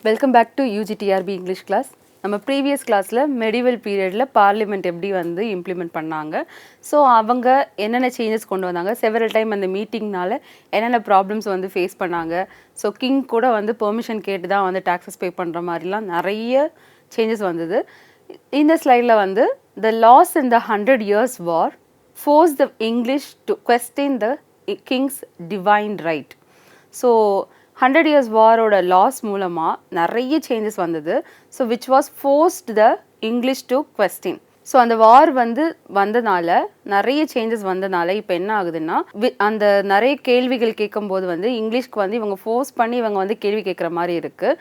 Welcome back to UG TRB English class. நம்ம previous கிளாஸில் medieval பீரியடில் பார்லிமெண்ட் எப்படி வந்து இம்ப்ளிமெண்ட் பண்ணாங்க, ஸோ அவங்க என்னென்ன சேஞ்சஸ் கொண்டு வந்தாங்க, செவரல் டைம் அந்த மீட்டிங்னால என்னென்ன ப்ராப்ளம்ஸ் வந்து ஃபேஸ் பண்ணாங்க, ஸோ கிங் கூட வந்து பெர்மிஷன் கேட்டு தான் வந்து டாக்ஸஸ் பே பண்ணுற மாதிரிலாம் நிறைய சேஞ்சஸ் வந்தது. இந்த ஸ்லைடில் வந்து த loss in the 100 years war forced the English to question the king's divine right. So 100 years வாரோட லாஸ் மூலமாக நிறைய சேஞ்சஸ் வந்தது. So which was forced the English to question. So அந்த வார் வந்து வந்தனால நிறைய சேஞ்சஸ் வந்தனால இப்போ என்ன ஆகுதுன்னா, அந்த நிறைய கேள்விகள் கேட்கும்போது வந்து இங்கிலீஷ்க்கு வந்து இவங்க ஃபோர்ஸ் பண்ணி இவங்க வந்து கேள்வி கேட்குற மாதிரி இருக்குது.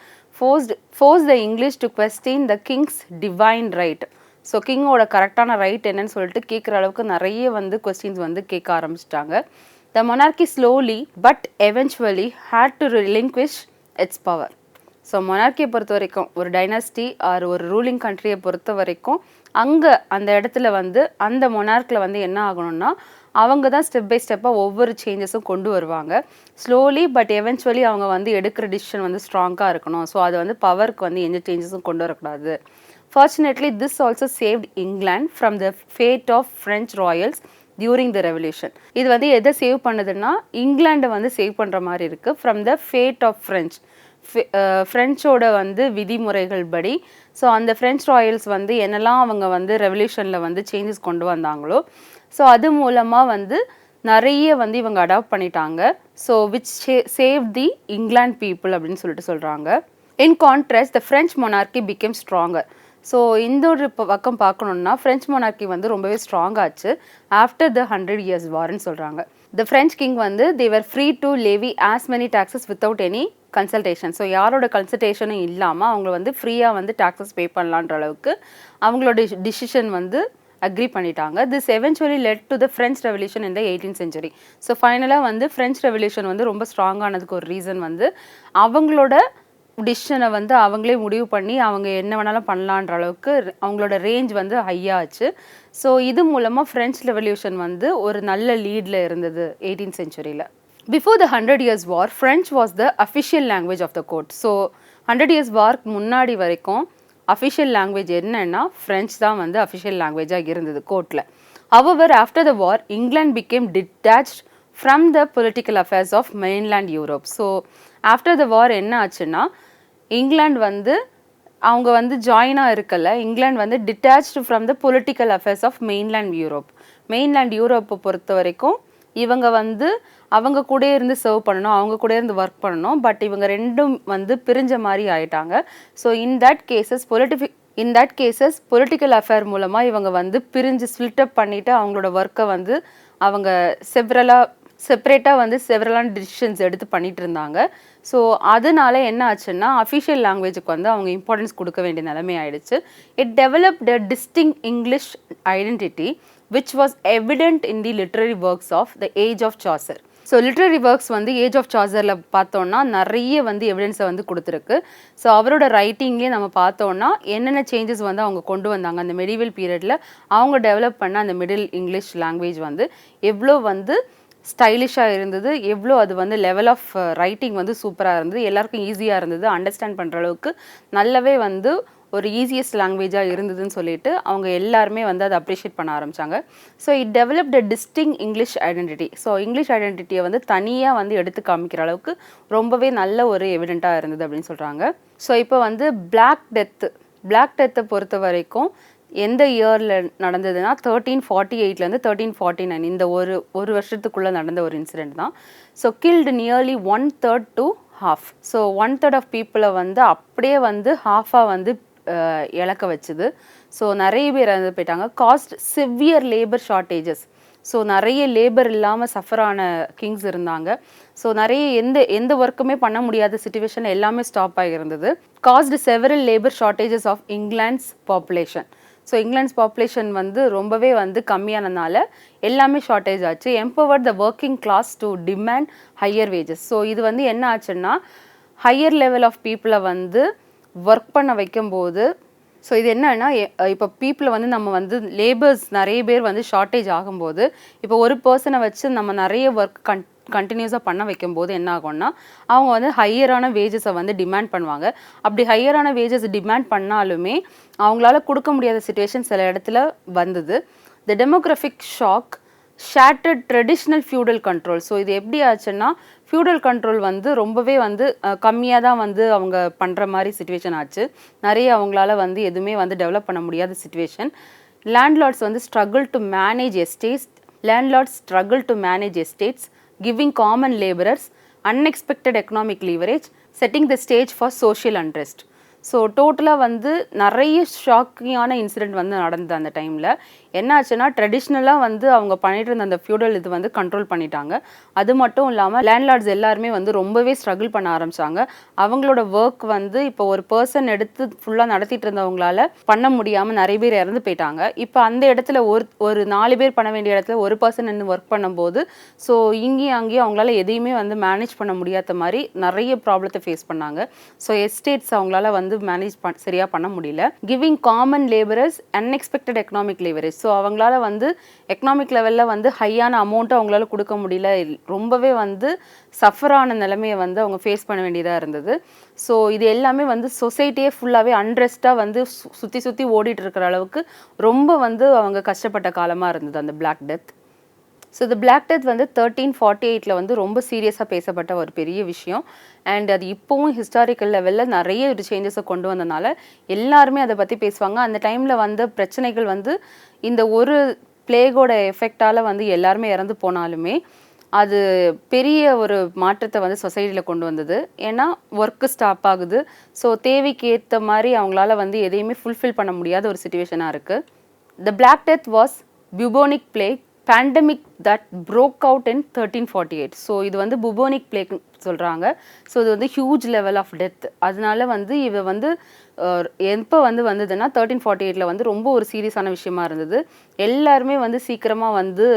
Force the English to question the king's divine right. So கிங்கோட கரெக்டான ரைட் என்னன்னு சொல்லிட்டு கேட்குற அளவுக்கு நிறைய வந்து கொஸ்டின்ஸ் வந்து கேட்க ஆரம்பிச்சிட்டாங்க. The monarchy slowly but eventually had to relinquish its power. So மொனார்க்கியை பொறுத்த வரைக்கும் ஒரு டைனாஸ்டி ஆர் ஒரு ரூலிங் கண்ட்ரியை பொறுத்த வரைக்கும் அங்கே அந்த இடத்துல வந்து அந்த மொனார்க்கில் வந்து என்ன ஆகணும்னா, அவங்க தான் ஸ்டெப் பை ஸ்டெப்பாக ஒவ்வொரு சேஞ்சஸும் கொண்டு வருவாங்க. ஸ்லோலி பட் எவென்ச்சுவலி அவங்க வந்து எடுக்கிற டிசிஷன் வந்து ஸ்ட்ராங்காக இருக்கணும். ஸோ அது வந்து பவருக்கு வந்து எந்த சேஞ்சஸும் கொண்டு வரக்கூடாது. Fortunately, this also saved England from the fate of French royals during the revolution. இது வந்து எதை சேவ் பண்ணுதுன்னா, இங்கிலாண்டை வந்து சேவ் பண்ணுற மாதிரி இருக்குது ஃப்ரம் த ஃபேட் ஆஃப் ஃப்ரெஞ்சோட வந்து விதிமுறைகள் படி. ஸோ அந்த ஃப்ரெஞ்ச் ராயல்ஸ் வந்து என்னெல்லாம் அவங்க வந்து ரெவல்யூஷனில் வந்து சேஞ்சஸ் கொண்டு வந்தாங்களோ, ஸோ அது மூலமாக வந்து நிறைய வந்து இவங்க அடாப்ட் பண்ணிட்டாங்க. So which save the England people அப்படின்னு சொல்லிட்டு சொல்கிறாங்க. In contrast the French monarchy became stronger. So இந்த ஒரு பக்கம் பார்க்கணுன்னா ஃப்ரெஞ்ச் மொனார்க்கி வந்து ரொம்பவே ஸ்ட்ராங் ஆச்சு ஆஃப்டர் த 100 years வார்ன்னு சொல்கிறாங்க. த ஃப்ரெஞ்ச் கிங் வந்து they were free to levy as many taxes without any consultation. So யாரோட கன்சல்டேஷனும் இல்லாமல் அவங்க வந்து ஃப்ரீயாக வந்து டாக்ஸஸ் பே பண்ணலான்ற அளவுக்கு அவங்களோட டிசிஷன் வந்து அக்ரி பண்ணிட்டாங்க. This eventually led to the French revolution in the 18th century. So ஃபைனலாக வந்து ஃப்ரெஞ்ச் ரெவல்யூஷன் வந்து ரொம்ப ஸ்ட்ராங்கானதுக்கு ஒரு ரீசன் வந்து அவங்களோட டிசிஷனை வந்து அவங்களே முடிவு பண்ணி அவங்க என்ன வேணாலும் பண்ணலான்ற அளவுக்கு அவங்களோட ரேஞ்ச் வந்து ஹையாச்சு. ஸோ இது மூலமாக ஃப்ரெஞ்ச் ரெவல்யூஷன் வந்து ஒரு நல்ல லீடில் இருந்தது 18th century. Before the 100 years war French was the official language of the court. So 100 years வார்க்கு முன்னாடி வரைக்கும் அஃபிஷியல் லாங்குவேஜ் என்னன்னா ஃப்ரெஞ்ச் தான் வந்து அஃபிஷியல் லாங்குவேஜாக இருந்தது கோர்ட்டில். However after the war England became detached from the political affairs of mainland Europe. So after the war என்ன ஆச்சுன்னா, இங்கிலாந்து வந்து அவங்க வந்து ஜாயினாக இருக்கல, இங்கிலாந்து வந்து detached from the political affairs of mainland Europe. Mainland யூரோப்பை பொறுத்த வரைக்கும் இவங்க வந்து அவங்க கூட இருந்து சர்வ் பண்ணணும், அவங்க கூட இருந்து ஒர்க் பண்ணணும். பட் இவங்க ரெண்டும் வந்து பிரிஞ்ச மாதிரி ஆயிட்டாங்க. So in that cases political affair மூலமாக இவங்க வந்து பிரிஞ்சு ஸ்பிளிட்டப் பண்ணிவிட்டு அவங்களோட ஒர்க்கை வந்து அவங்க செப்பரேட்டாக வந்து செவரலான டிசிஷன்ஸ் எடுத்து பண்ணிட்டு இருந்தாங்க. ஸோ அதனால என்ன ஆச்சுன்னா, அஃபிஷியல் லாங்குவேஜுக்கு வந்து அவங்க இம்பார்ட்டன்ஸ் கொடுக்க வேண்டிய நிலைமை ஆயிடுச்சு. It developed a distinct English identity which was evident in the literary works of the age of Chaucer. So literary works வந்து ஏஜ் ஆஃப் சாசரில் பார்த்தோன்னா நிறைய வந்து எவிடன்ஸை வந்து கொடுத்துருக்கு. ஸோ அவரோட ரைட்டிங்லேயே நம்ம பார்த்தோன்னா என்னென்ன சேஞ்சஸ் வந்து அவங்க கொண்டு வந்தாங்க அந்த மெடிவல் பீரியடில் அவங்க டெவலப் பண்ண அந்த மிடில் இங்கிலீஷ் லாங்குவேஜ் வந்து எவ்வளோ வந்து ஸ்டைலிஷாக இருந்தது, எவ்வளோ அது வந்து லெவல் ஆஃப் ரைட்டிங் வந்து சூப்பராக இருந்தது, எல்லாருக்கும் ஈஸியாக இருந்தது, அண்டர்ஸ்டாண்ட் பண்ணுற அளவுக்கு நல்லாவே வந்து ஒரு ஈஸியஸ்ட் லாங்குவேஜாக இருந்ததுன்னு சொல்லிட்டு அவங்க எல்லாருமே வந்து அதை அப்ரிஷியேட் பண்ண ஆரம்பித்தாங்க. So it developed a distinct English identity. So English ஐடென்டிட்டியை வந்து தனியாக வந்து எடுத்து காமிக்கிற அளவுக்கு ரொம்பவே நல்ல ஒரு எவிடெண்ட்டாக இருந்தது அப்படின்னு சொல்கிறாங்க. ஸோ இப்போ வந்து பிளாக் டெத்தை பொறுத்த வரைக்கும் எந்த இயரில் நடந்ததுன்னா 1348லேருந்து 1349 இந்த ஒரு வருஷத்துக்குள்ளே நடந்த ஒரு இன்சிடெண்ட் தான். So killed nearly 1/3 to half. So 1/3 of பீப்புளை வந்து அப்படியே வந்து ஹாஃபாக வந்து இழக்க வச்சுது. ஸோ நிறைய பேர் இறந்து போயிட்டாங்க. Caused severe labour shortages. So நிறைய லேபர் இல்லாமல் சஃபர் ஆன கிங்ஸ் இருந்தாங்க. ஸோ நிறைய எந்த ஒர்க்குமே பண்ண முடியாத சுச்சுவேஷன் எல்லாமே ஸ்டாப் ஆகியிருந்தது. Caused several labour shortages of England's population. So England's population வந்து ரொம்பவே வந்து கம்மியானதுனால எல்லாமே ஷார்ட்டேஜ் ஆச்சு. Empowered the working class to demand higher wages. So இது வந்து என்ன ஆச்சுன்னா, ஹையர் லெவல் ஆஃப் பீப்புளை வந்து ஒர்க் பண்ண வைக்கும்போது ஸோ இது என்னன்னா இப்போ பீப்புளை வந்து நம்ம வந்து லேபர்ஸ் நிறைய பேர் வந்து ஷார்ட்டேஜ் ஆகும்போது இப்போ ஒரு பர்சனை வச்சு நம்ம நிறைய ஒர்க் கண்டினியூஸாக பண்ண வைக்கும்போது என்ன ஆகும்னா அவங்க வந்து ஹையரான வேஜஸை வந்து டிமாண்ட் பண்ணுவாங்க. அப்படி ஹையரான வேஜஸ் டிமாண்ட் பண்ணாலுமே அவங்களால கொடுக்க முடியாத சுச்சுவேஷன் சில இடத்துல வந்தது. The demographic shock shattered traditional feudal control. So இது எப்படி ஆச்சுன்னா ஃபியூடல் கண்ட்ரோல் வந்து ரொம்பவே வந்து கம்மியாக தான் வந்து அவங்க பண்ணுற மாதிரி சுச்சுவேஷன் ஆச்சு. நிறைய அவங்களால வந்து எதுவுமே வந்து டெவலப் பண்ண முடியாத சுச்சுவேஷன். லேண்ட்லார்ட்ஸ் வந்து struggle to manage estates giving common laborers unexpected economic leverage, setting the stage for social unrest. So டோட்டலாக வந்து நிறைய ஷாக்கிங்கான இன்சிடெண்ட் வந்து நடந்தது அந்த டைமில். என்ன ஆச்சுன்னா ட்ரெடிஷ்னலாக வந்து அவங்க பண்ணிட்டு இருந்த அந்த ஃபியூடல் இது வந்து கண்ட்ரோல் பண்ணிட்டாங்க. அது மட்டும் இல்லாமல் லேண்ட்லார்ட்ஸ் எல்லாருமே வந்து ரொம்பவே ஸ்ட்ரகிள் பண்ண ஆரம்பித்தாங்க. அவங்களோட ஒர்க் வந்து இப்போ ஒரு பர்சன் எடுத்து ஃபுல்லாக நடத்திட்டு இருந்தவங்களால பண்ண முடியாமல் நிறைய பேர் இறந்து போயிட்டாங்க. இப்போ அந்த இடத்துல ஒரு 4 பேர் பண்ண வேண்டிய இடத்துல ஒரு பர்சன் நின்று ஒர்க் பண்ணும்போது ஸோ இங்கேயும் அங்கேயும் அவங்களால எதையுமே வந்து மேனேஜ் பண்ண முடியாத மாதிரி நிறைய ப்ராப்ளத்தை ஃபேஸ் பண்ணாங்க. ஸோ எஸ்டேட்ஸ் அவங்களால வந்து மேனேஜ் சரியாக பண்ண முடியல. Giving common labourers unexpected economic leverage. So அவங்களால வந்து எக்கனாமிக் லெவலில் வந்து ஹையான அமௌண்ட்டை அவங்களால கொடுக்க முடியல. ரொம்பவே வந்து சஃபரான நிலைமையை வந்து அவங்க ஃபேஸ் பண்ண வேண்டியதாக இருந்தது. ஸோ இது எல்லாமே வந்து சொசைட்டியே ஃபுல்லாகவே அன்ரெஸ்ட்டாக வந்து சுற்றி ஓடிட்டு இருக்கிற அளவுக்கு ரொம்ப வந்து அவங்க கஷ்டப்பட்ட காலமாக இருந்தது அந்த பிளாக் டெத். ஸோ இந்த பிளாக் டெத் வந்து 1348 வந்து ரொம்ப சீரியஸாக பேசப்பட்ட ஒரு பெரிய விஷயம். அண்ட் அது இப்போவும் ஹிஸ்டாரிக்கல் லெவலில் நிறைய ஒரு சேஞ்சஸை கொண்டு வந்தனால எல்லாருமே அதை பற்றி பேசுவாங்க. அந்த டைமில் வந்த பிரச்சனைகள் வந்து இந்த ஒரு பிளேகோட எஃபெக்டால் வந்து எல்லாருமே இறந்து போனாலுமே அது பெரிய ஒரு மாற்றத்தை வந்து சொசைட்டியில் கொண்டு வந்தது. ஏன்னா ஒர்க்கு ஸ்டாப் ஆகுது. ஸோ தேவைக்கு ஏற்ற மாதிரி அவங்களால வந்து எதையுமே ஃபுல்ஃபில் பண்ண முடியாத ஒரு சுச்சுவேஷனாக இருக்குது. The Black Death was bubonic plague pandemic that broke out in 1348. So இது வந்து புபோனிக் பிளேக் சொல்கிறாங்க. ஸோ இது வந்து ஹியூஜ் லெவல் ஆஃப் டெத். அதனால வந்து இவ வந்து எப்போ வந்து வந்ததுன்னா 1348 வந்து ரொம்ப ஒரு சீரியஸான விஷயமா இருந்தது. எல்லாருமே வந்து சீக்கிரமாக வந்து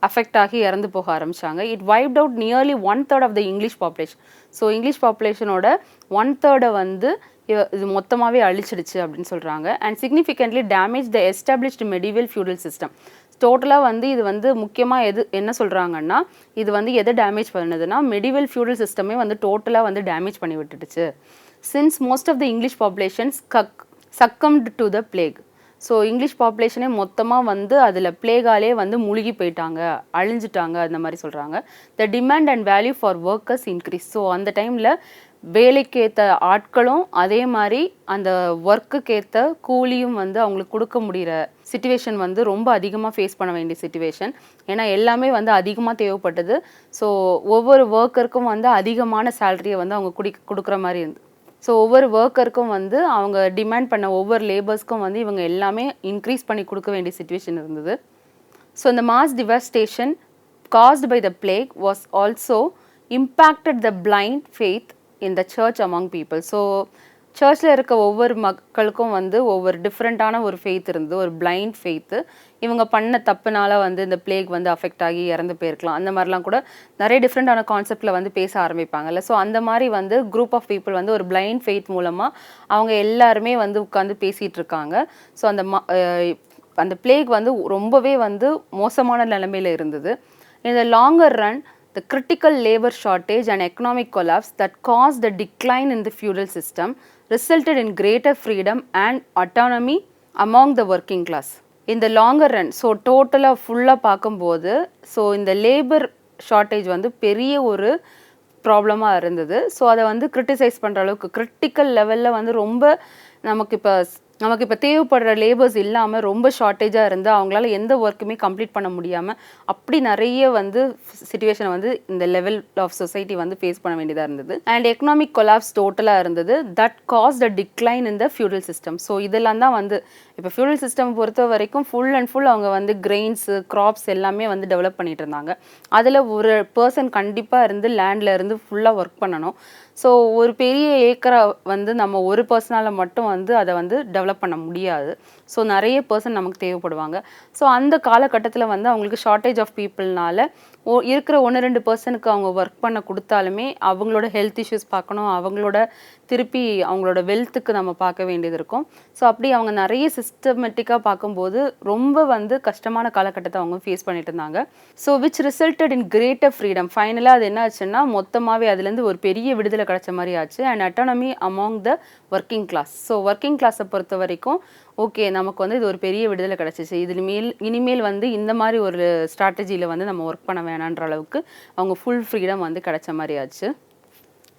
அஃபெக்ட் ஆகி இறந்து போக ஆரம்பித்தாங்க. It wiped out nearly 1/3 of the English population. So English பாப்புலேஷனோட 1/3 வந்து இது மொத்தமாகவே அழிச்சிடுச்சு அப்படின்னு சொல்கிறாங்க. And significantly damage the established medieval feudal system. டோட்டலாக வந்து இது வந்து முக்கியமாக என்ன சொல்கிறாங்கன்னா இது வந்து எதை டேமேஜ் பண்ணுதுன்னா மெடிவல் ஃபியூடல் சிஸ்டமே வந்து டோட்டலாக வந்து டேமேஜ் பண்ணி விட்டுடுச்சு. Since most of the English populations succumbed to the plague. So English பாப்புலேஷனே மொத்தமாக வந்து அதில் பிளேகாலே வந்து மூழ்கி போயிட்டாங்க, அழிஞ்சிட்டாங்க அந்த மாதிரி சொல்கிறாங்க. த demand and value for workers increase. So அந்த டைமில் வேலைக்கேற்ற ஆட்களும் அதே மாதிரி அந்த ஒர்க்குக்கேற்ற கூலியும் வந்து அவங்களுக்கு கொடுக்க முடிகிற சிச்சுவேஷன் வந்து ரொம்ப அதிகமாக ஃபேஸ் பண்ண வேண்டிய சிச்சுவேஷன். ஏன்னா எல்லாமே வந்து அதிகமாக தேவைப்பட்டது. ஸோ ஒவ்வொரு ஒர்க்கருக்கும் வந்து அதிகமான சேலரியை வந்து அவங்க கொடுக்குற மாதிரி இருந்து. ஸோ ஒவ்வொரு ஒர்க்கருக்கும் வந்து அவங்க டிமாண்ட் பண்ண ஒவ்வொரு லேபர்ஸ்க்கும் வந்து இவங்க எல்லாமே இன்க்ரீஸ் பண்ணி கொடுக்க வேண்டிய சிச்சுவேஷன் இருந்தது. ஸோ இந்த mass devastation caused by the plague was also impacted the blind faith in the church among people. So சர்ச்சில் இருக்க ஒவ்வொரு மக்களுக்கும் வந்து ஒவ்வொரு டிஃப்ரெண்ட்டான ஒரு ஃபெய்த் இருந்தது, ஒரு பிளைண்ட் ஃபெய்த்து. இவங்க பண்ண தப்புனால வந்து இந்த பிளேக் வந்து அஃபெக்ட் ஆகி இறந்து போயிருக்கலாம், அந்த மாதிரிலாம் கூட நிறைய டிஃப்ரெண்ட்டான கான்செப்டில் வந்து பேச ஆரம்பிப்பாங்கல்ல. ஸோ அந்த மாதிரி வந்து குரூப் ஆஃப் பீப்புள் வந்து ஒரு பிளைண்ட் ஃபெய்த் மூலமாக அவங்க எல்லாருமே வந்து உட்காந்து பேசிகிட்டு இருக்காங்க. ஸோ அந்த பிளேக் வந்து ரொம்பவே வந்து மோசமான நிலைமையில் இருந்தது. இந்த longer run the critical labor shortage and economic collapse that caused the decline in the feudal system resulted in greater freedom and autonomy among the working class. In the longer run, so total ஃபுல்லாக பார்க்கும்போது so இந்த labour shortage வந்து பெரிய ஒரு ப்ராப்ளமாக இருந்தது. So அதை வந்து கிரிட்டிசைஸ் பண்ணுற அளவுக்கு கிரிட்டிக்கல் லெவலில் வந்து ரொம்ப நமக்கு இப்போ தேவைப்படுற லேபர்ஸ் இல்லாமல் ரொம்ப ஷார்ட்டேஜாக இருந்து அவங்களால எந்த ஒர்க்குமே கம்ப்ளீட் பண்ண முடியாமல் அப்படி நிறைய வந்து சிச்சுவேஷனை வந்து இந்த லெவல் ஆஃப் சொசைட்டி வந்து ஃபேஸ் பண்ண வேண்டியதாக இருந்தது. அண்ட் எக்கனாமிக் கொலாப்ஸ் டோட்டலாக இருந்தது. That cost a decline in the feudal system. So இதெல்லாம் தான் வந்து இப்போ ஃபியூடல் சிஸ்டம் பொறுத்த வரைக்கும் ஃபுல் அண்ட் ஃபுல் அவங்க வந்து கிரெயின்ஸு கிராப்ஸ் எல்லாமே வந்து டெவலப் பண்ணிட்டு இருந்தாங்க. அதில் ஒரு பர்சன் கண்டிப்பாக இருந்து லேண்டில் இருந்து ஃபுல்லாக ஒர்க் பண்ணணும். ஸோ ஒரு பெரிய ஏக்கரை வந்து நம்ம ஒரு பர்சனால் மட்டும் வந்து அதை வந்து டெவலப் பண்ண முடியாது. ஸோ நிறைய பர்சன் நமக்கு தேவைப்படுவாங்க. ஸோ அந்த காலகட்டத்தில் வந்து அவங்களுக்கு ஷார்ட்டேஜ் ஆஃப் பீப்புள்னால இருக்கிற 1-2% அவங்க ஒர்க் பண்ண கொடுத்தாலுமே அவங்களோட ஹெல்த் இஷ்யூஸ் பார்க்கணும், அவங்களோட திருப்பி அவங்களோட வெல்த்துக்கு நம்ம பார்க்க வேண்டியது இருக்கும். ஸோ அப்படி அவங்க நிறைய சிஸ்டமேட்டிக்காக பார்க்கும்போது ரொம்ப வந்து கஷ்டமான காலகட்டத்தை அவங்க ஃபேஸ் பண்ணிட்டு இருந்தாங்க. So which resulted in greater freedom. ஃபைனலாக அது என்ன ஆச்சுன்னா மொத்தமாகவே அதுலேருந்து ஒரு பெரிய விடுதலை கிடைச்ச மாதிரி ஆச்சு. And autonomy among the working class. So working கிளாஸை பொறுத்த வரைக்கும் ஓகே நமக்கு வந்து இது ஒரு பெரிய விடுதலை கிடச்சிச்சு, இனிமேல் வந்து இந்த மாதிரி ஒரு ஸ்ட்ராட்டஜியில் வந்து நம்ம ஒர்க் பண்ண வேணான்ற அளவுக்கு அவங்க ஃபுல் ஃப்ரீடம் வந்து கிடைச்ச மாதிரி ஆச்சு.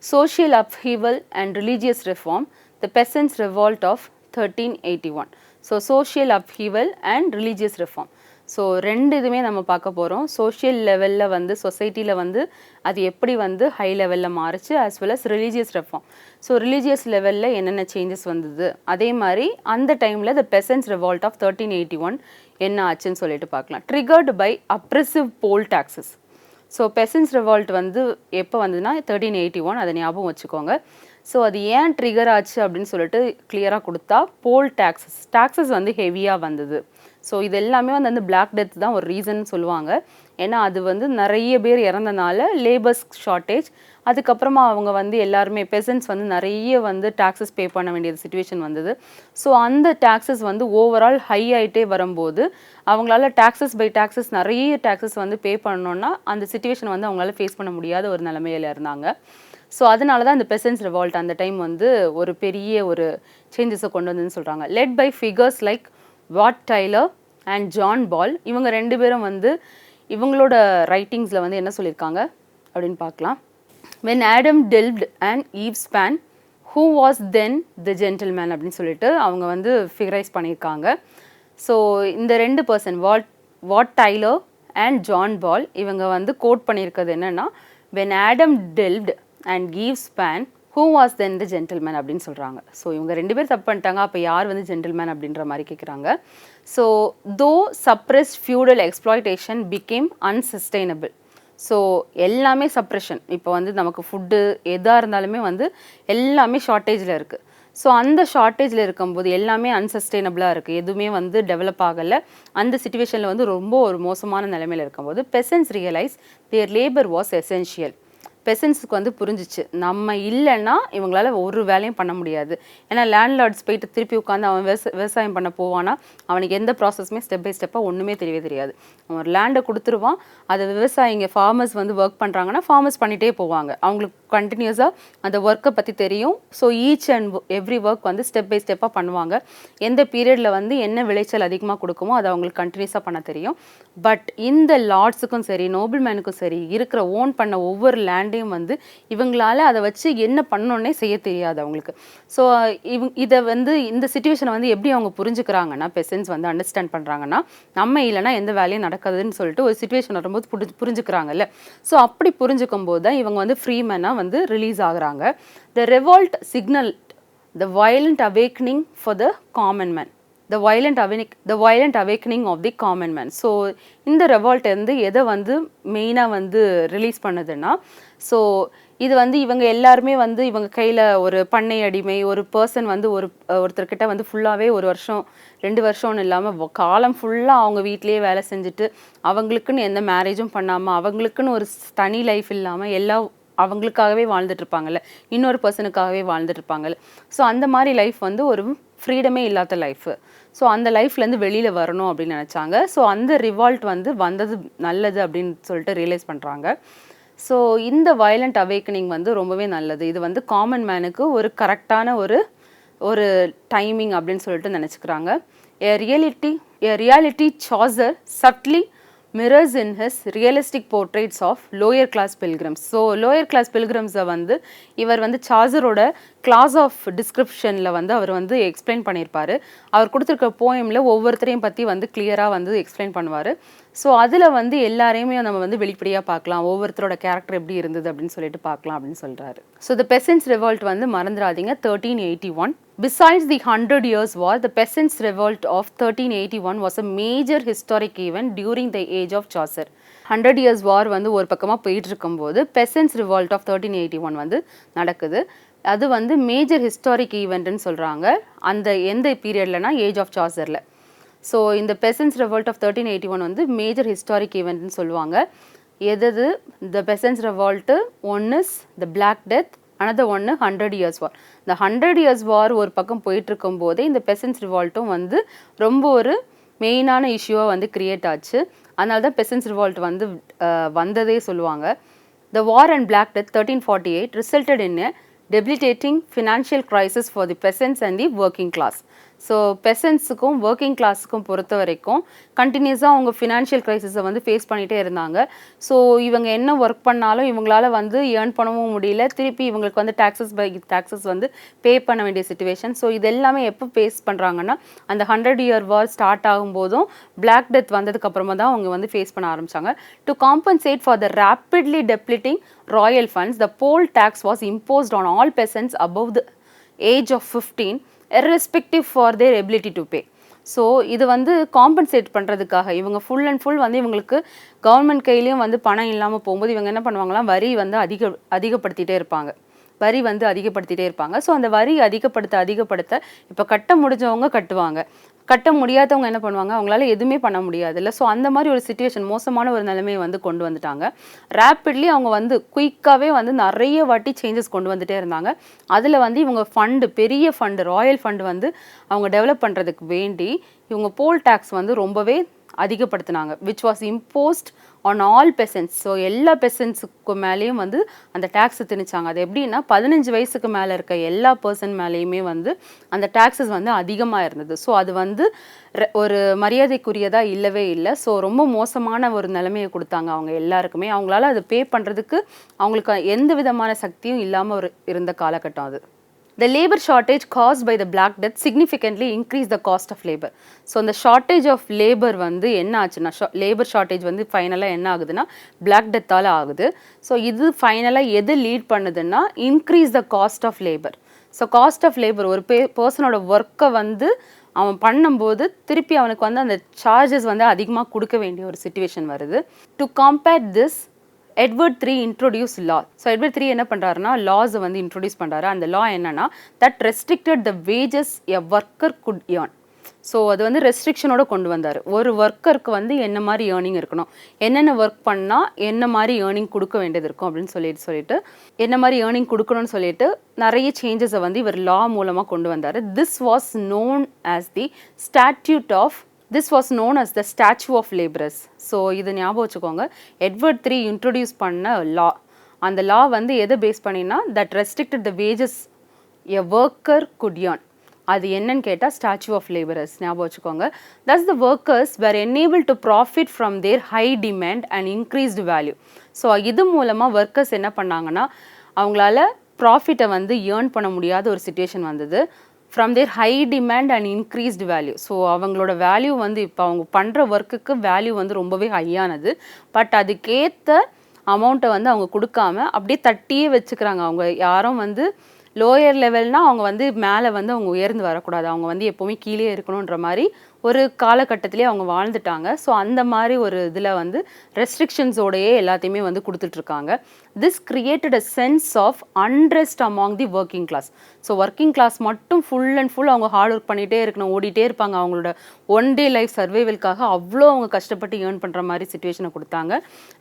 Social upheaval and religious reform, the peasants' revolt of 1381. So social upheaval and religious reform. So ரெண்டு இதுவுமே நம்ம பார்க்க போகிறோம். சோஷியல் லெவலில் வந்து சொசைட்டியில் வந்து அது எப்படி வந்து ஹை லெவலில் மாறுச்சு, as well as religious reform. So religious லெவலில் என்னென்ன சேஞ்சஸ் வந்தது, அதே மாதிரி அந்த டைமில் த பெசன்ஸ் ரிவால்ட் ஆஃப் 1381 என்ன ஆச்சுன்னு சொல்லிட்டு பார்க்கலாம். Triggered by oppressive poll taxes. So peasants revolt வந்து எப்போ வந்ததுன்னா 1381, அதை ஞாபகம் வச்சுக்கோங்க. ஸோ அது ஏன் ட்ரிகர் ஆச்சு அப்படின்னு சொல்லிட்டு கிளியராக கொடுத்தா போல் டாக்ஸஸ் வந்து ஹெவியாக வந்தது. ஸோ இது எல்லாமே வந்து அந்த பிளாக் டெத் தான் ஒரு ரீசன் சொல்லுவாங்க. ஏன்னா அது வந்து நிறைய பேர் இறந்தனால லேபர்ஸ் ஷார்ட்டேஜ், அதுக்கப்புறமா அவங்க வந்து எல்லாருமே பெசன்ஸ் வந்து நிறைய வந்து டாக்ஸஸ் பே பண்ண வேண்டியது சுச்சுவேஷன் வந்தது. ஸோ அந்த டாக்ஸஸ் வந்து ஓவரால் ஹை ஆகிட்டே வரும்போது அவங்களால டாக்ஸஸ் நிறைய டாக்ஸஸ் வந்து பே பண்ணோன்னா அந்த சுச்சுவேஷன் வந்து அவங்களால ஃபேஸ் பண்ண முடியாத ஒரு நிலைமையில இருந்தாங்க. ஸோ அதனால தான் இந்த பெசன்ஸ் ரிவால்ட் அந்த டைம் வந்து ஒரு பெரிய ஒரு சேஞ்சஸை கொண்டு வந்ததுன்னு சொல்கிறாங்க. Led by figures like Wat Tyler and John Ball. இவங்க ரெண்டு பேரும் வந்து இவங்களோட ரைட்டிங்ஸில் வந்து என்ன சொல்லியிருக்காங்க அப்படின்னு பார்க்கலாம். when Adam delved and Eve span, who was then the gentleman அப்படின்னு சொல்லிட்டு அவங்க வந்து ஃபிகரைஸ் பண்ணியிருக்காங்க. ஸோ இந்த ரெண்டு person Wat Tyler and John Ball இவங்க வந்து கோட் பண்ணியிருக்கிறது என்னென்னா when Adam delved and Eve span, who was then the gentleman அப்படின்னு சொல்கிறாங்க. ஸோ இவங்க ரெண்டு பேர் தப்பு பண்ணிட்டாங்க, அப்போ யார் வந்து ஜென்டில்மேன் அப்படின்ற மாதிரி கேட்குறாங்க. ஸோ தோ suppressed feudal exploitation became unsustainable. So எல்லாமே சப்ரெஷன், இப்போ வந்து நமக்கு ஃபுட்டு எதாக இருந்தாலுமே வந்து எல்லாமே ஷார்ட்டேஜில் இருக்குது. ஸோ அந்த ஷார்ட்டேஜில் இருக்கும்போது எல்லாமே அன்சஸ்டைனபிளாக இருக்குது, எதுவுமே வந்து டெவலப் ஆகலை. அந்த சுச்சுவேஷனில் வந்து ரொம்ப ஒரு மோசமான நிலைமையில் இருக்கும்போது peasants realise their labour was essential. பெசன்ஸுக்கு வந்து புரிஞ்சிச்சு நம்ம இல்லைன்னா இவங்களால ஒரு வேலையும் பண்ண முடியாது. ஏன்னா லேண்ட்லார்ட்ஸ் போயிட்டு திருப்பி உட்காந்து அவன் விவசாயம் பண்ண போவானா, அவனுக்கு எந்த ப்ராசஸுமே ஸ்டெப் பை ஸ்டெப்பாக ஒன்றுமே தெரியவே தெரியாது. அவன் ஒரு லேண்டை கொடுத்துருவான், அதை விவசாயிங்க ஃபார்மர்ஸ் வந்து ஒர்க் பண்ணுறாங்கன்னா ஃபார்மர்ஸ் பண்ணிகிட்டே போவாங்க, அவங்களுக்கு கண்டினியூஸாக அந்த ஒர்க்கை பற்றி தெரியும். So each and every work வந்து ஸ்டெப் பை ஸ்டெப்பாக பண்ணுவாங்க. எந்த பீரியடில் வந்து என்ன விளைச்சல் அதிகமாக கொடுக்குமோ அதை அவங்களுக்கு கண்டினியூஸாக பண்ண தெரியும். பட் இந்த லார்ட்ஸுக்கும் சரி நோபல் மேனுக்கும் சரி இருக்கிற ஓன் பண்ண ஒவ்வொரு லேண்டையும் வந்து இவங்களால அதை வச்சு என்ன பண்ணணுன்னே செய்ய தெரியாது அவங்களுக்கு. ஸோ இதை வந்து இந்த சிச்சுவேஷனை வந்து எப்படி அவங்க புரிஞ்சுக்கிறாங்கன்னா பெசன்ஸ் வந்து அண்டர்ஸ்டாண்ட் பண்ணுறாங்கன்னா நம்ம இல்லைனா எந்த வேலையும் நடக்காதுன்னு சொல்லிட்டு ஒரு சிச்சுவேஷன் வரும்போது புரிஞ்சுக்கிறாங்கல்ல. ஸோ அப்படி புரிஞ்சுக்கும் போது தான் இவங்க வந்து ஃப்ரீமேனாக வந்து ரிலீஸ் ஆகுறாங்க. The revolt signal the violent awakening for the common man. the violent awakening of the common man. So இந்த ரெவால்ட் வந்து எதை வந்து மெயினாக வந்து ரிலீஸ் பண்ணுதுன்னா, ஸோ இது வந்து இவங்க எல்லாருமே வந்து இவங்க கையில் ஒரு பண்ணை அடிமை ஒரு பர்சன் வந்து ஒருத்தர்கிட்ட வந்து ஃபுல்லாகவே 1 வருஷம் 2 வருஷம்னு இல்லாமல் காலம் ஃபுல்லாக அவங்க வீட்லேயே வேலை செஞ்சுட்டு அவங்களுக்குன்னு எந்த மேரேஜும் பண்ணாமல் அவங்களுக்குன்னு ஒரு தனி லைஃப் இல்லாமல் எல்லாம் அவங்களுக்காகவே வாழ்ந்துட்டு இருப்பாங்கல்ல, இன்னொரு பர்சனுக்காகவே வாழ்ந்துட்டு இருப்பாங்கல்ல. ஸோ அந்த மாதிரி லைஃப் வந்து ஒரு ஃப்ரீடமே இல்லாத லைஃபு. ஸோ அந்த லைஃப்லேருந்து வெளியில் வரணும் அப்படின்னு நினச்சாங்க. ஸோ அந்த ரிவால்ட் வந்து வந்தது நல்லது அப்படின்னு சொல்லிட்டு ரியலைஸ் பண்ணுறாங்க. ஸோ இந்த வயலண்ட் அவேக்கனிங் வந்து ரொம்பவே நல்லது. இது வந்து காமன் மேனுக்கு ஒரு கரெக்டான ஒரு டைமிங் அப்படின்னு சொல்லிட்டு நினச்சிக்கிறாங்க. A reality Chaucer subtly mirrors in his realistic portraits of lower class pilgrims. So lower class பில்கிரம்ஸை வந்து இவர் வந்து சாசரோட கிளாஸ் ஆஃப் டிஸ்கிரிப்ஷனில் வந்து அவர் வந்து எக்ஸ்பிளைன் பண்ணியிருப்பார். அவர் கொடுத்துருக்க போயமில் ஒவ்வொருத்தரையும் பற்றி வந்து கிளியராக வந்து எக்ஸ்பிளைன் பண்ணுவார். ஸோ அதில் வந்து எல்லாரையுமே நம்ம வந்து வெளிப்படையாக பார்க்கலாம், ஒவ்வொருத்தரோட கேரக்டர் எப்படி இருந்தது அப்படின்னு சொல்லிட்டு பார்க்கலாம் அப்படின்னு சொல்கிறாரு. ஸோ த பெசன்ஸ் ரெவால்ட் வந்து மறந்துடாதீங்க 1381. Besides the 100 Years' War, the Peasants' Revolt of 1381 was a major historic event during the age of Chaucer. 100 Years' War வந்து ஒரு பக்கமாக போயிட்டு இருக்கும்போது Peasants' Revolt of 1381 வந்து நடக்குது. அது வந்து மேஜர் ஹிஸ்டாரிக் ஈவெண்ட்னு சொல்கிறாங்க அந்த எந்த பீரியட்லனா ஏஜ் ஆஃப் சாசரில். ஸோ இந்த பெசன்ஸ் ரெவால்ட் ஆஃப் 1381 வந்து மேஜர் ஹிஸ்டாரிக் ஈவெண்ட்னு சொல்லுவாங்க. எது the peasants revolt, one is the black death, another one 100 years war. இந்த 100 years war ஒரு பக்கம் போயிட்டு இருக்கும்போதே இந்த peasants revoltடும் வந்து ரொம்ப ஒரு மெயினான இஷ்யூவாக வந்து கிரியேட் ஆச்சு. அதனால தான் peasants revolt வந்து வந்ததே சொல்லுவாங்க. The war and black death 1348 resulted in a debilitating financial crisis for the peasants and the working class. ஸோ பெசன்ஸுக்கும் ஒர்க்கிங் கிளாஸுக்கும் பொறுத்த வரைக்கும் கண்டினியூஸாக அவங்க ஃபினான்ஷியல் க்ரைசிஸை வந்து ஃபேஸ் பண்ணிகிட்டே இருந்தாங்க. ஸோ இவங்க என்ன ஒர்க் பண்ணாலும் இவங்களால வந்து ஏர்ன் பண்ணவும் முடியல, திருப்பி இவங்களுக்கு வந்து டாக்ஸஸ் வந்து பே பண்ண வேண்டிய சுச்சுவேஷன். ஸோ இது எல்லாமே எப்போ ஃபேஸ் பண்ணுறாங்கன்னா அந்த 100 year வார் ஸ்டார்ட் ஆகும்போதும் பிளாக் டெத் வந்ததுக்கப்புறமா தான் அவங்க வந்து ஃபேஸ் பண்ண ஆரம்பித்தாங்க. To compensate for the rapidly depleting royal funds, the poll tax was imposed on all peasants above the age of 15 irrespective for their ability to pay. So இது வந்து compensate பண்ணுறதுக்காக இவங்க ஃபுல் அண்ட் ஃபுல் வந்து இவங்களுக்கு government கையிலையும் வந்து பணம் இல்லாமல் போகும்போது இவங்க என்ன பண்ணுவாங்களாம், வரி வந்து அதிகப்படுத்திகிட்டே இருப்பாங்க. ஸோ அந்த வரி அதிகப்படுத்த இப்போ கட்ட முடிஞ்சவங்க கட்டுவாங்க, கட்ட முடியாதவங்க என்ன பண்ணுவாங்க, அவங்களால எதுவுமே பண்ண முடியாது இல்லை. ஸோ அந்த மாதிரி ஒரு சிச்சுவேஷன், மோசமான ஒரு நிலைமையை வந்து கொண்டு வந்துட்டாங்க. ரேப்பிட்லி அவங்க வந்து குயிக்காகவே வந்து நிறைய வாட்டி சேஞ்சஸ் கொண்டு வந்துட்டே இருந்தாங்க. அதில் வந்து இவங்க பெரிய ஃபண்டு ராயல் ஃபண்டு வந்து அவங்க டெவலப் பண்ணுறதுக்கு வேண்டி இவங்க போல் டேக்ஸ் வந்து ரொம்பவே அதிகப்படுத்தினாங்க, which was imposed on all peasants. So எல்லா பெசன்ட்ஸுக்கு மேலேயும் வந்து அந்த டேக்ஸை திணிச்சாங்க. அது எப்படின்னா 15 வயசுக்கு மேலே இருக்க எல்லா பர்சன் மேலேயுமே வந்து அந்த டேக்ஸஸ் வந்து அதிகமாக இருந்தது. ஸோ அது வந்து ஒரு மரியாதைக்குரியதாக இல்லவே இல்லை. ஸோ ரொம்ப மோசமான ஒரு நிலைமையை கொடுத்தாங்க அவங்க எல்லாருக்குமே. அவங்களால அதை பே பண்ணுறதுக்கு அவங்களுக்கு எந்த விதமான சக்தியும் இல்லாமல் இருந்த காலகட்டம் அது. The labor shortage caused by the Black Death significantly increased the cost of labor. So the shortage of labor வந்து என்ன ஆச்சுன்னா, labor shortage வந்து ஃபைனலாக என்ன ஆகுதுன்னா Black Death-ஆல் ஆகுது. ஸோ இது ஃபைனலாக எது லீட் பண்ணுதுன்னா increase the cost of labor. So cost of labour ஒரு பர்சனோட ஒர்க்கை வந்து அவன் பண்ணும்போது திருப்பி அவனுக்கு வந்து அந்த சார்ஜஸ் வந்து அதிகமாக கொடுக்க வேண்டிய ஒரு சுச்சுவேஷன் வருது. To compare this Edward 3 introduce law. So Edward 3 என்ன பண்ணுறாருன்னா லாஸை வந்து இன்ட்ரோடியூஸ் பண்ணுறாரு. அந்த லா என்னன்னா that restricted the wages a worker could earn. So அது வந்து ரெஸ்ட்ரிக்ஷனோட கொண்டு வந்தார். ஒரு ஒர்க்கருக்கு வந்து என்ன மாதிரி ஏர்னிங் இருக்கணும், என்னென்ன ஒர்க் பண்ணால் என்ன மாதிரி ஏர்னிங் கொடுக்க வேண்டியது இருக்கும் அப்படின்னு சொல்லிட்டு என்ன மாதிரி ஏர்னிங் கொடுக்கணும்னு சொல்லிட்டு நிறைய சேஞ்சஸை வந்து இவர் லா மூலமாக கொண்டு வந்தார். This was known as the statute of labourers. So இது ஞாபகம் வச்சுக்கோங்க, எட்வர்ட் 3 இன்ட்ரோடியூஸ் பண்ண லா. அந்த லா வந்து எதை பேஸ் பண்ணினா that restricted the wages a worker could earn. அது என்னன்னு கேட்டால் ஸ்டாச்சு ஆஃப் லேபரர்ஸ் ஞாபகம் வச்சுக்கோங்க. Thus the workers were enable to profit from their high demand and increased value. So இது மூலமாக ஒர்க்கர்ஸ் என்ன பண்ணாங்கன்னா அவங்களால ப்ராஃபிட்டை வந்து ஏர்ன் பண்ண முடியாத ஒரு சிச்சுவேஷன் வந்தது. From their high demand and increased value. So அவங்களோட வேல்யூ வந்து இப்போ அவங்க பண்ணுற ஒர்க்குக்கு வேல்யூ வந்து ரொம்பவே ஹையானது. பட் அதுக்கேற்ற அமௌண்ட்டை வந்து அவங்க கொடுக்காம அப்படியே தட்டியே வச்சுக்கிறாங்க. அவங்க யாரும் வந்து லோயர் லெவல்னால் அவங்க வந்து மேலே வந்து அவங்க உயர்ந்து வரக்கூடாது, அவங்க வந்து எப்போவுமே கீழே இருக்கணுன்ற மாதிரி ஒரு காலகட்டத்திலே அவங்க வாழ்ந்துட்டாங்க. ஸோ அந்த மாதிரி ஒரு இதில் வந்து ரெஸ்ட்ரிக்ஷன்ஸோடையே எல்லாத்தையுமே வந்து கொடுத்துட்ருக்காங்க. This created a sense of unrest among the working class. So working class மட்டும் ஃபுல் அண்ட் ஃபுல் அவங்க ஹார்ட் ஒர்க் பண்ணிகிட்டே இருக்கணும், ஓடிட்டே இருப்பாங்க. அவங்களோட ஒன் டே லைஃப் சர்வைவல்காக அவ்வளோ அவங்க கஷ்டப்பட்டு ஏர்ன் பண்ணுற மாதிரி சுச்சுவேஷனை கொடுத்தாங்க.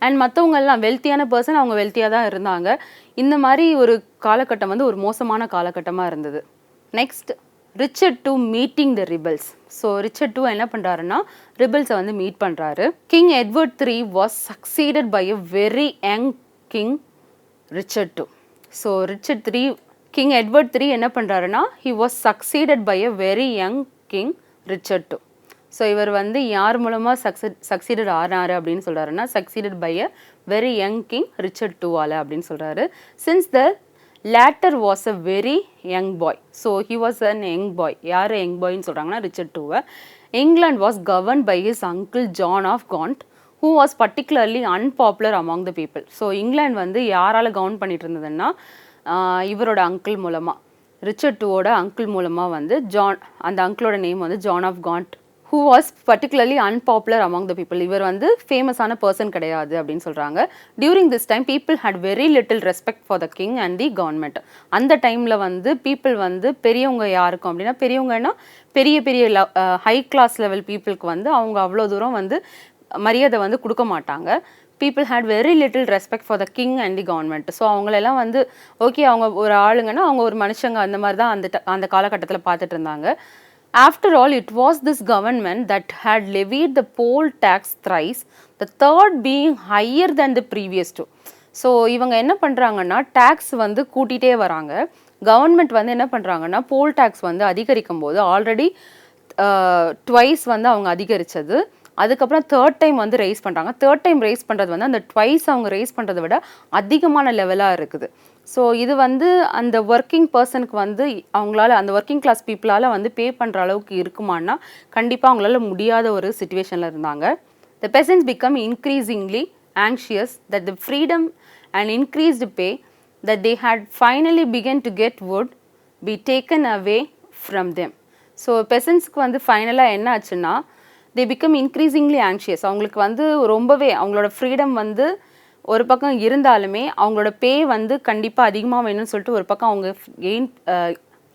அண்ட் மற்றவங்கெல்லாம் வெல்த்தியான பர்சன், அவங்க வெல்த்தியாக தான் இருந்தாங்க. இந்த மாதிரி ஒரு காலகட்டம் வந்து ஒரு மோசமான காலகட்டமாக இருந்தது. Next Richard 2 meeting the rebels. So Richard 2 என்ன பண்ணுறாருன்னா ரிபல்ஸை வந்து மீட் பண்ணுறாரு. King Edward 3 was succeeded by a very young king Richard 2. So king Edward 3 என்ன பண்ணுறாருன்னா he was succeeded by a very young king Richard 2. So இவர் வந்து யார் மூலமாக சக்சீடட் ஆனாரு அப்படின்னு சொல்கிறாருன்னா succeeded by a very young king Richard 2-ஆல் அப்படின்னு சொல்கிறாரு. Since the latter was a very young boy. So he was an young boy. யார் யங் பாய்ன்னு சொல்கிறாங்கன்னா Richard 2. England was governed by his uncle John of Gaunt, who was particularly unpopular among the people. So England வந்து யாரால் govern பண்ணிட்டு இருந்ததுன்னா இவரோட uncle மூலமாக, Richard 2-ஓட uncle மூலமாக வந்து அந்த அங்கிளோட நேம் வந்து John of Gaunt, who was particularly unpopular among the people. இவர் வந்து ஃபேமஸான பர்சன் கிடையாது அப்படின்னு சொல்கிறாங்க. During this time people had very little respect for the king and the government. அந்த டைமில் வந்து பீப்புள் வந்து பெரியவங்க யாருக்கும் அப்படின்னா பெரியவங்கன்னா பெரிய ஹை கிளாஸ் லெவல் பீப்புளுக்கு வந்து அவங்க அவ்வளோ தூரம் வந்து மரியாதை வந்து கொடுக்க மாட்டாங்க. people had very little respect for the king and the government. So அவங்களெல்லாம் வந்து ஓகே அவங்க ஒரு ஆளுங்கன்னா அவங்க ஒரு மனுஷங்க அந்த மாதிரி தான் அந்த காலகட்டத்தில் பார்த்துட்டு இருந்தாங்க. After all, it was this government that had levied the poll tax thrice, the third being higher than the previous two. So இவங்க என்ன பண்ணுறாங்கன்னா டேக்ஸ் வந்து கூட்டிகிட்டே வராங்க. கவர்மெண்ட் வந்து என்ன பண்ணுறாங்கன்னா போல் டேக்ஸ் வந்து அதிகரிக்கும் போது ஆல்ரெடி ட்வைஸ் வந்து அவங்க அதிகரித்தது, அதுக்கப்புறம் தேர்ட் டைம் வந்து ரைஸ் பண்ணுறாங்க. தேர்ட் டைம் ரைஸ் பண்ணுறது வந்து அந்த ட்வைஸ் அவங்க ரைஸ் பண்ணுறதை விட அதிகமான லெவலாக இருக்குது. ஸோ இது வந்து அந்த ஒர்க்கிங் பர்சனுக்கு வந்து அவங்களால அந்த ஒர்க்கிங் கிளாஸ் பீப்புளால் வந்து பே பண்ணுற அளவுக்கு இருக்குமான்னா கண்டிப்பாக அவங்களால முடியாத ஒரு சுச்சுவேஷனில் இருந்தாங்க. The peasants become increasingly anxious that the freedom and increased pay that they had finally begun to get would be taken away from them. So பெசன்ஸ்க்கு வந்து ஃபைனலாக என்ன ஆச்சுன்னா they become increasingly anxious. அவங்களுக்கு வந்து ரொம்பவே அவங்களோட ஃப்ரீடம் வந்து ஒரு பக்கம் இருந்தாலுமே அவங்களோட பே வந்து கண்டிப்பாக அதிகமாக வேணும்னு சொல்லிட்டு ஒரு பக்கம் அவங்க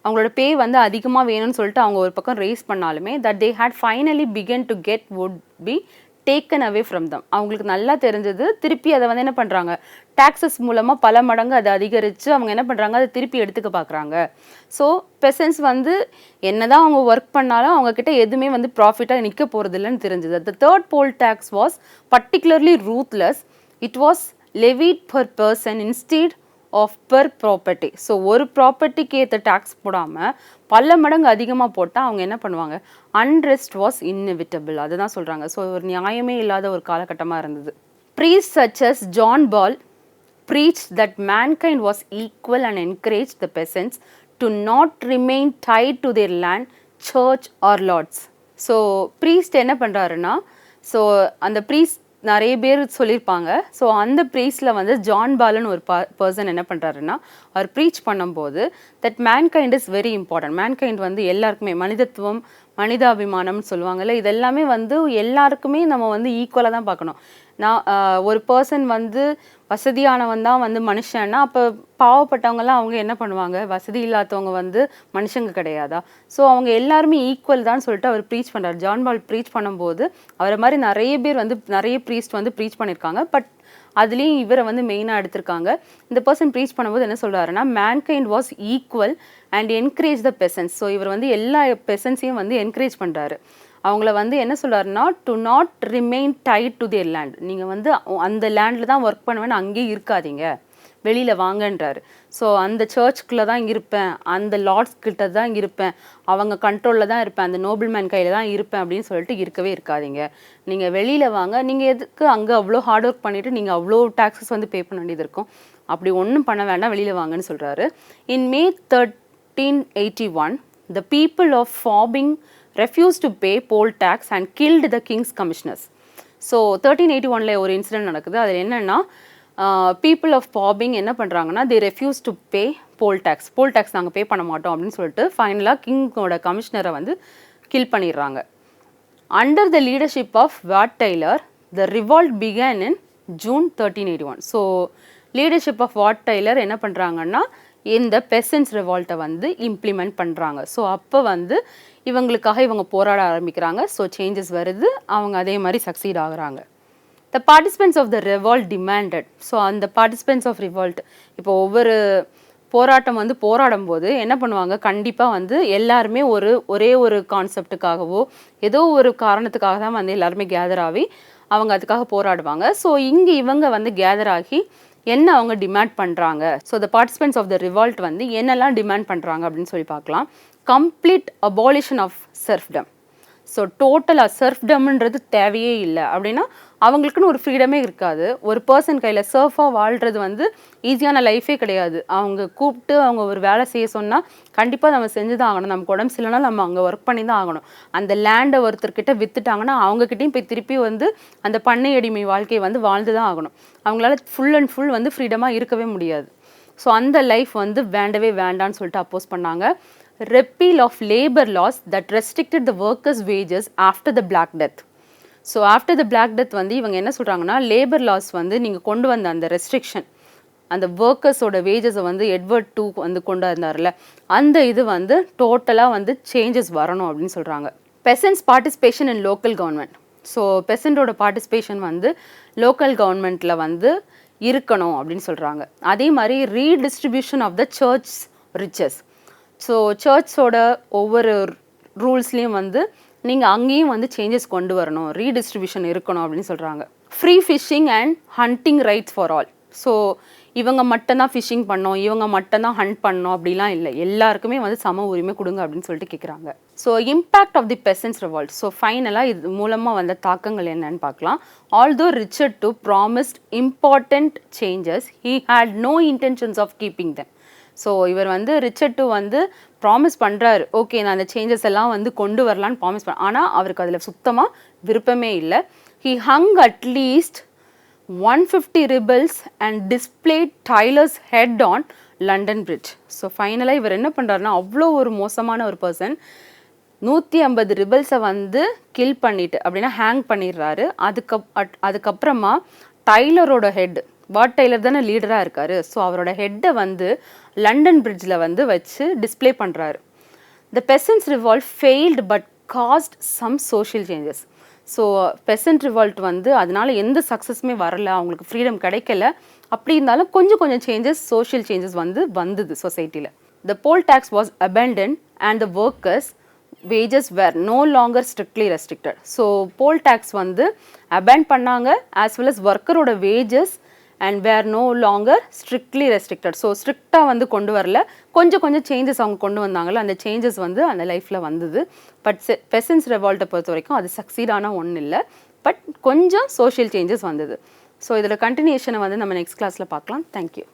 அவங்களோட பே வந்து அதிகமாக வேணும்னு சொல்லிட்டு அவங்க ஒரு பக்கம் ரேஸ் பண்ணாலுமே that they had finally begun to get would be taken away from them. அவங்களுக்கு நல்லா தெரிஞ்சது திருப்பி அதை வந்து என்ன பண்ணுறாங்க டாக்ஸஸ் மூலமாக பல மடங்கு அதை அதிகரித்து அவங்க என்ன பண்ணுறாங்க அதை திருப்பி எடுத்துக்க பார்க்குறாங்க. ஸோ பெசன்ஸ் வந்து என்ன தான் அவங்க ஒர்க் பண்ணாலும் அவங்கக்கிட்ட எதுவுமே வந்து ப்ராஃபிட்டாக நிற்க போகிறது இல்லைன்னு தெரிஞ்சது. The third poll tax was particularly ruthless. It was levied per person instead of per property. So ஒரு ப்ராப்பர்ட்டிக்கு ஏற்ற டேக்ஸ் போடாமல் பல மடங்கு அதிகமாக போட்டால் அவங்க என்ன பண்ணுவாங்க அன்ரெஸ்ட் வாஸ் inevitable. அதுதான் சொல்கிறாங்க. ஸோ ஒரு நியாயமே இல்லாத ஒரு காலகட்டமாக இருந்தது. Priests such as John Ball preached that mankind was equal and encouraged the peasants to not remain tied to their land, church or lords. So priest என்ன பண்ணுறாருன்னா ஸோ அந்த ப்ரீஸ்ட் நிறைய பேர் சொல்லியிருப்பாங்க. ஸோ அந்த ப்ரீஸில் வந்து ஜான் பாலன் ஒரு பர்சன் என்ன பண்ணுறாருன்னா அவர் ப்ரீச் பண்ணும்போது that mankind is very important. Mankind வந்து எல்லாருக்குமே மனிதத்துவம் மனிதாபிமானம்னு சொல்லுவாங்கல்ல, இது எல்லாமே வந்து எல்லாருக்குமே நம்ம வந்து ஈக்குவலாக தான் பார்க்கணும். நான் ஒரு பர்சன் வந்து வசதியானவன் தான் வந்து மனுஷன்னா அப்போ பாவப்பட்டவங்கலாம் அவங்க என்ன பண்ணுவாங்க வசதி இல்லாதவங்க வந்து மனுஷங்க கிடையாதா? ஸோ அவங்க எல்லாருமே ஈக்குவல் தான் சொல்லிட்டு அவர் ப்ரீச் பண்ணுறாரு. ஜான் பால் ப்ரீச் பண்ணும்போது அவரை மாதிரி நிறைய பேர் வந்து நிறைய ப்ரீஸ்ட் வந்து ப்ரீச் பண்ணியிருக்காங்க. பட் அதுலேயும் இவரை வந்து மெயினாக எடுத்திருக்காங்க. இந்த பர்சன் ப்ரீச் பண்ணும்போது என்ன சொல்கிறாருன்னா mankind was equal and encourage the பெசன்ஸ். So இவர் வந்து எல்லா பெசன்ஸையும் வந்து என்கரேஜ் பண்ணுறாரு. அவங்கள வந்து என்ன சொல்கிறாருன்னா to not remain tied to their land. நீங்கள் வந்து அந்த லேண்டில் தான் ஒர்க் பண்ணுவேன்னு அங்கேயே இருக்காதீங்க, வெளியில் வாங்கன்றாரு. ஸோ அந்த சர்ச்சுக்குள்ளே தான் இருப்பேன், அந்த லார்ட்ஸ் கிட்ட தான் இருப்பேன், அவங்க கண்ட்ரோலில் தான் இருப்பேன், அந்த நோபல்மேன் கையில் தான் இருப்பேன் அப்படின்னு சொல்லிட்டு இருக்கவே இருக்காதீங்க. நீங்கள் வெளியில் வாங்க. நீங்கள் எதுக்கு அங்கே அவ்வளோ ஹார்ட் ஒர்க் பண்ணிவிட்டு நீங்கள் அவ்வளோ டாக்ஸஸ் வந்து பே பண்ண வேண்டியது இருக்கும், அப்படி ஒன்றும் பண்ண வேண்டாம், வெளியில் வாங்கன்னு சொல்கிறாரு. இன் May 1381 the people of Fobbing refused to pay poll tax and killed the king's commissioners. So 1381 ஒரு இன்சிடென்ட் நடக்குது. அதில் என்னென்னா பீப்புள் ஆஃப் பாபிங் என்ன பண்ணுறாங்கன்னா they refuse to pay poll tax. Poll tax நாங்கள் பே பண்ண மாட்டோம் அப்படின்னு சொல்லிட்டு ஃபைனலாக கிங்கோட கமிஷனரை வந்து கில் பண்ணிடுறாங்க. Under the leadership of Wat Tyler the revolt began in June 1381. So leadership of Wat Tyler என்ன பண்ணுறாங்கன்னா இந்த பெசன்ஸ் ரிவால்ட்டை வந்து இம்ப்ளிமெண்ட் பண்ணுறாங்க. ஸோ அப்போ வந்து இவங்களுக்காக இவங்க போராட ஆரம்பிக்கிறாங்க. ஸோ சேஞ்சஸ் வருது, அவங்க அதே மாதிரி சக்சீட் ஆகுறாங்க. The participants of the revolt demanded. So அந்த பார்ட்டிசிபென்ட்ஸ் ஆஃப் ரிவால்ட் இப்போ ஒவ்வொரு போராட்டம் வந்து போராடும் போது என்ன பண்ணுவாங்க கண்டிப்பாக வந்து எல்லாருமே ஒரே ஒரு கான்செப்டுக்காகவோ ஏதோ ஒரு காரணத்துக்காக தான் வந்து எல்லாருமே கேதர் ஆகி அவங்க அதுக்காக போராடுவாங்க. ஸோ இங்கே இவங்க வந்து கேதர் ஆகி என்ன அவங்க டிமாண்ட் பண்ணுறாங்க. So the participants of the revolt வந்து என்னெல்லாம் டிமாண்ட் பண்ணுறாங்க அப்படின்னு சொல்லி பார்க்கலாம். Complete abolition of serfdom. So டோட்டலாக சர்ஃப்டம்ன்றது தேவையே இல்லை அப்படின்னா அவங்களுக்குன்னு ஒரு ஃப்ரீடமே இருக்காது. ஒரு பர்சன் கையில் சர்ஃபாக வாழ்கிறது வந்து ஈஸியான லைஃபே கிடையாது. அவங்க கூப்பிட்டு அவங்க ஒரு வேலை செய்ய சொன்னால் கண்டிப்பாக நம்ம செஞ்சு தான் ஆகணும். நமக்கு உடம்பு இல்லைனா நம்ம அங்கே ஒர்க் பண்ணி தான் ஆகணும். அந்த லேண்டை ஒருத்தர்கிட்ட விற்றுட்டாங்கன்னா அவங்கக்கிட்டையும் போய் திருப்பி வந்து அந்த பண்ணை அடிமை வாழ்க்கையை வந்து வாழ்ந்து தான் ஆகணும். அவங்களால ஃபுல் அண்ட் ஃபுல் வந்து ஃப்ரீடமாக இருக்கவே முடியாது. ஸோ அந்த லைஃப் வந்து வேண்டவே வேண்டான்னு சொல்லிட்டு அப்போஸ் பண்ணாங்க. repeal of labor laws that restricted the workers' wages after the Black Death. So after the Black Death வந்து இவங்க என்ன சொல்கிறாங்கன்னா லேபர் லாஸ் வந்து நீங்கள் கொண்டு வந்த அந்த ரெஸ்ட்ரிக்ஷன் அந்த ஒர்க்கர்ஸோட வேஜஸை வந்து எட்வர்ட் டூ வந்து கொண்டு வந்தார்ல அந்த இது வந்து டோட்டலாக வந்து சேஞ்சஸ் வரணும் அப்படின்னு சொல்கிறாங்க. Peasants participation in local government. So பெசண்டோட பார்ட்டிசிபேஷன் வந்து லோக்கல் கவர்மெண்ட்டில் வந்து இருக்கணும் அப்படின்னு சொல்கிறாங்க. அதே மாதிரி redistribution of the church riches. So சர்ச்சோட ஒவ்வொரு ரூல்ஸ்லேயும் வந்து நீங்கள் அங்கேயும் வந்து சேஞ்சஸ் கொண்டு வரணும், ரீடிஸ்ட்ரிபியூஷன் இருக்கணும் அப்படின்னு சொல்கிறாங்க. Free fishing and hunting rights for all. So இவங்க மட்டும்தான் ஃபிஷ்ஷிங் பண்ணோம், இவங்க மட்டும்தான் ஹண்ட் பண்ணோம் அப்படிலாம் இல்லை, எல்லாருக்குமே வந்து சம உரிமை கொடுங்க அப்படின்னு சொல்லிட்டு கேட்குறாங்க. So impact of the peasants revolt. So ஃபைனலாக இது மூலமாக வந்த தாக்கங்கள் என்னன்னு பார்க்கலாம். Although Richard two promised important changes, he had no intentions of keeping them. So இவர் வந்து ரிச்சர்ட் டு வந்து ப்ராமிஸ் பண்ணுறாரு, ஓகே நான் அந்த சேஞ்சஸ் எல்லாம் வந்து கொண்டு வரலான்னு ப்ராமிஸ் ஆனால் அவருக்கு அதில் சுத்தமாக விருப்பமே இல்லை. He hung at least 150 rebels and displayed Tyler's head on London Bridge. So ஃபைனலாக இவர் என்ன பண்ணுறாருன்னா, அவ்வளோ ஒரு மோசமான ஒரு பர்சன், 150 ரிபல்ஸை வந்து கில் பண்ணிட்டு அப்படின்னா ஹேங் பண்ணிடுறாரு. அதுக்கப்புறமா டைலரோட ஹெட், வாட் டைலர் தானே லீடராக இருக்கார், ஸோ அவரோட ஹெட்டை வந்து லண்டன் பிரிட்ஜில் வந்து வச்சு டிஸ்பிளே பண்ணுறாரு. The peasants revolt failed but caused some social changes. So peasant revolt வந்து அதனால எந்த சக்ஸஸுமே வரல, அவங்களுக்கு ஃப்ரீடம் கிடைக்கல. அப்படி இருந்தாலும் கொஞ்சம் கொஞ்சம் சேஞ்சஸ், சோஷியல் சேஞ்சஸ் வந்தது சொசைட்டியில். The poll tax was abandoned and the workers wages were no longer strictly restricted. So poll tax வந்து அபேண்ட் பண்ணாங்க, ஆஸ் வெல் அஸ் ஒர்க்கரோட wages and were no longer strictly restricted. So ஸ்ட்ரிக்டாக வந்து கொண்டு வரல, கொஞ்சம் கொஞ்சம் சேஞ்சஸ் அவங்க கொண்டு வந்தாங்களோ அந்த சேஞ்சஸ் வந்து அந்த லைஃப்பில் வந்தது. பட் பெசன்ஸ் ரெவால்ட்டை பொறுத்த வரைக்கும் அது சக்சீடான ஒன்றும் இல்லை, பட் கொஞ்சம் சோஷியல் சேஞ்சஸ் வந்தது. ஸோ இதில் கண்டினியூஷனை வந்து நம்ம நெக்ஸ்ட் கிளாஸில் பார்க்கலாம். தேங்க்யூ.